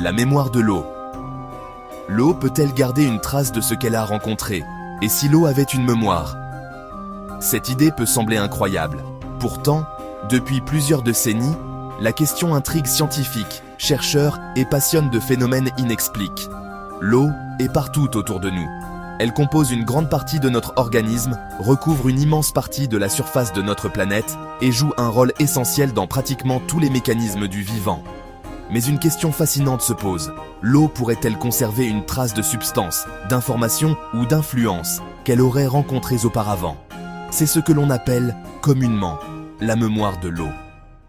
La mémoire de l'eau. L'eau peut-elle garder une trace de ce qu'elle a rencontré? Et si l'eau avait une mémoire? Cette idée peut sembler incroyable. Pourtant, depuis plusieurs décennies, la question intrigue scientifiques, chercheurs et passionne de phénomènes inexpliqués. L'eau est partout autour de nous. Elle compose une grande partie de notre organisme, recouvre une immense partie de la surface de notre planète et joue un rôle essentiel dans pratiquement tous les mécanismes du vivant. Mais une question fascinante se pose. L'eau pourrait-elle conserver une trace de substance, d'information ou d'influence qu'elle aurait rencontrées auparavant? C'est ce que l'on appelle, communément, la mémoire de l'eau.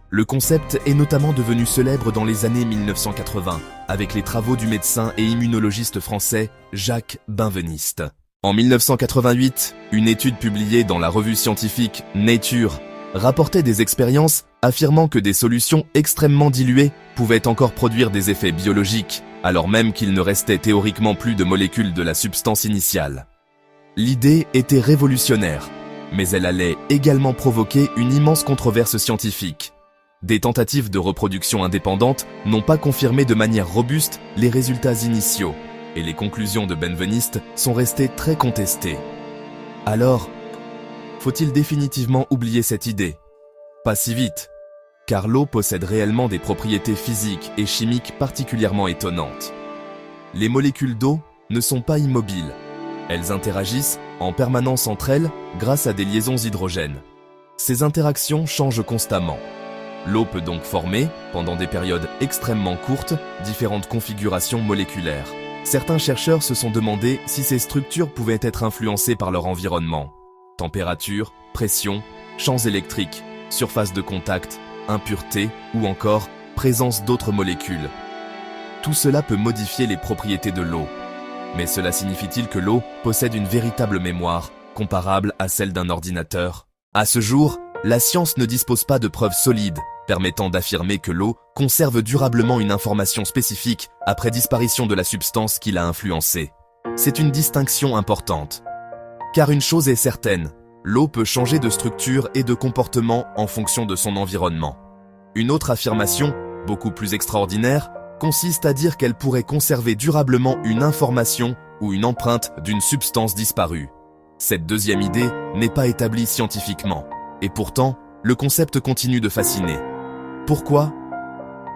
Le concept est notamment devenu célèbre dans les années 1980, avec les travaux du médecin et immunologiste français Jacques Benveniste. En 1988, une étude publiée dans la revue scientifique Nature rapportait des expériences affirmant que des solutions extrêmement diluées pouvaient encore produire des effets biologiques, alors même qu'il ne restait théoriquement plus de molécules de la substance initiale. L'idée était révolutionnaire, mais elle allait également provoquer une immense controverse scientifique. Des tentatives de reproduction indépendantes n'ont pas confirmé de manière robuste les résultats initiaux, et les conclusions de Benveniste sont restées très contestées. Alors, faut-il définitivement oublier cette idée? Pas si vite, car l'eau possède réellement des propriétés physiques et chimiques particulièrement étonnantes. Les molécules d'eau ne sont pas immobiles. Elles interagissent en permanence entre elles grâce à des liaisons hydrogènes. Ces interactions changent constamment. L'eau peut donc former, pendant des périodes extrêmement courtes, différentes configurations moléculaires. Certains chercheurs se sont demandé si ces structures pouvaient être influencées par leur environnement. Température, pression, champs électriques, surface de contact, impureté ou encore présence d'autres molécules. Tout cela peut modifier les propriétés de l'eau. Mais cela signifie-t-il que l'eau possède une véritable mémoire, comparable à celle d'un ordinateur? À ce jour, la science ne dispose pas de preuves solides permettant d'affirmer que l'eau conserve durablement une information spécifique après disparition de la substance qui l'a influencée. C'est une distinction importante. Car une chose est certaine, l'eau peut changer de structure et de comportement en fonction de son environnement. Une autre affirmation, beaucoup plus extraordinaire, consiste à dire qu'elle pourrait conserver durablement une information ou une empreinte d'une substance disparue. Cette deuxième idée n'est pas établie scientifiquement, et pourtant, le concept continue de fasciner. Pourquoi?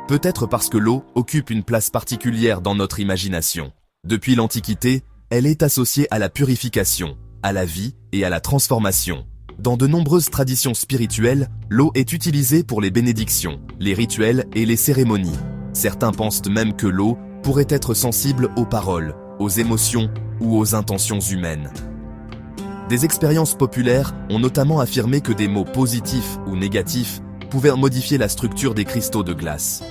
Peut-être parce que l'eau occupe une place particulière dans notre imagination. Depuis l'Antiquité, elle est associée à la purification, à la vie et à la transformation. Dans de nombreuses traditions spirituelles, l'eau est utilisée pour les bénédictions, les rituels et les cérémonies. Certains pensent même que l'eau pourrait être sensible aux paroles, aux émotions ou aux intentions humaines. Des expériences populaires ont notamment affirmé que des mots positifs ou négatifs pouvaient modifier la structure des cristaux de glace.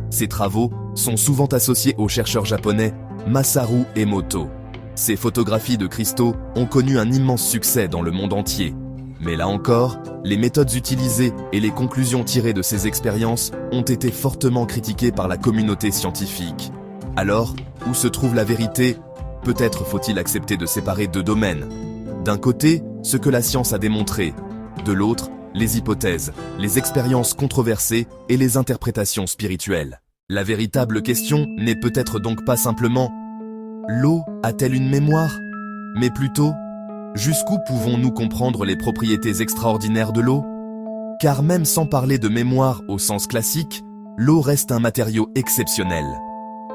Ces travaux sont souvent associés au chercheur japonais Masaru Emoto. Ces photographies de cristaux ont connu un immense succès dans le monde entier. Mais là encore, les méthodes utilisées et les conclusions tirées de ces expériences ont été fortement critiquées par la communauté scientifique. Alors, où se trouve la vérité? Peut-être faut-il accepter de séparer deux domaines. D'un côté, ce que la science a démontré. De l'autre, les hypothèses, les expériences controversées et les interprétations spirituelles. La véritable question n'est peut-être donc pas simplement « L'eau a-t-elle une mémoire ?» mais plutôt « Jusqu'où pouvons-nous comprendre les propriétés extraordinaires de l'eau ?» Car même sans parler de mémoire au sens classique, l'eau reste un matériau exceptionnel.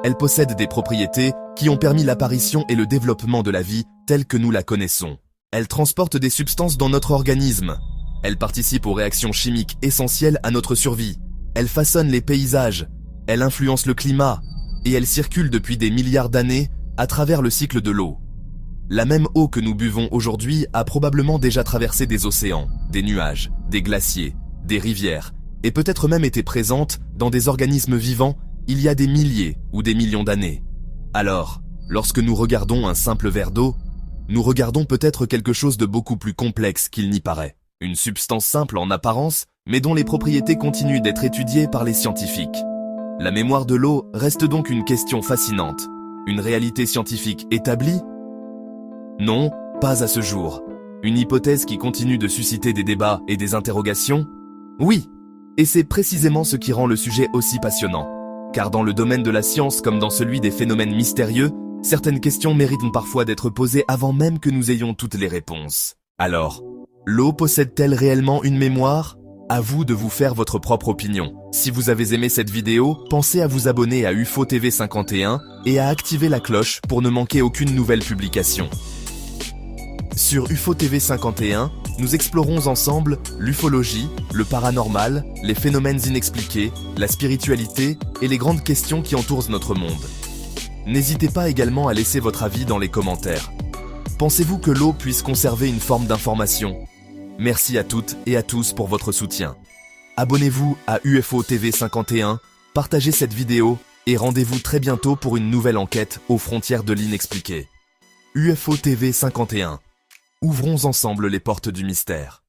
Elle possède des propriétés qui ont permis l'apparition et le développement de la vie telle que nous la connaissons. Elle transporte des substances dans notre organisme. Elle participe aux réactions chimiques essentielles à notre survie. Elle façonne les paysages. Elle influence le climat. Et elle circule depuis des milliards d'années à travers le cycle de l'eau. La même eau que nous buvons aujourd'hui a probablement déjà traversé des océans, des nuages, des glaciers, des rivières, et peut-être même été présente dans des organismes vivants il y a des milliers ou des millions d'années. Alors, lorsque nous regardons un simple verre d'eau, nous regardons peut-être quelque chose de beaucoup plus complexe qu'il n'y paraît. Une substance simple en apparence, mais dont les propriétés continuent d'être étudiées par les scientifiques. La mémoire de l'eau reste donc une question fascinante. Une réalité scientifique établie? Non, pas à ce jour. Une hypothèse qui continue de susciter des débats et des interrogations? Oui, et c'est précisément ce qui rend le sujet aussi passionnant. car dans le domaine de la science comme dans celui des phénomènes mystérieux, certaines questions méritent parfois d'être posées avant même que nous ayons toutes les réponses. Alors, l'eau possède-t-elle réellement une mémoire ? À vous de vous faire votre propre opinion. Si vous avez aimé cette vidéo, pensez à vous abonner à UFO TV 51 et à activer la cloche pour ne manquer aucune nouvelle publication. Sur UFO TV 51, nous explorons ensemble l'ufologie, le paranormal, les phénomènes inexpliqués, la spiritualité et les grandes questions qui entourent notre monde. N'hésitez pas également à laisser votre avis dans les commentaires. Pensez-vous que l'eau puisse conserver une forme d'information ? Merci à toutes et à tous pour votre soutien. Abonnez-vous à UFO TV 51, partagez cette vidéo et rendez-vous très bientôt pour une nouvelle enquête aux frontières de l'inexpliqué. UFO TV 51. Ouvrons ensemble les portes du mystère.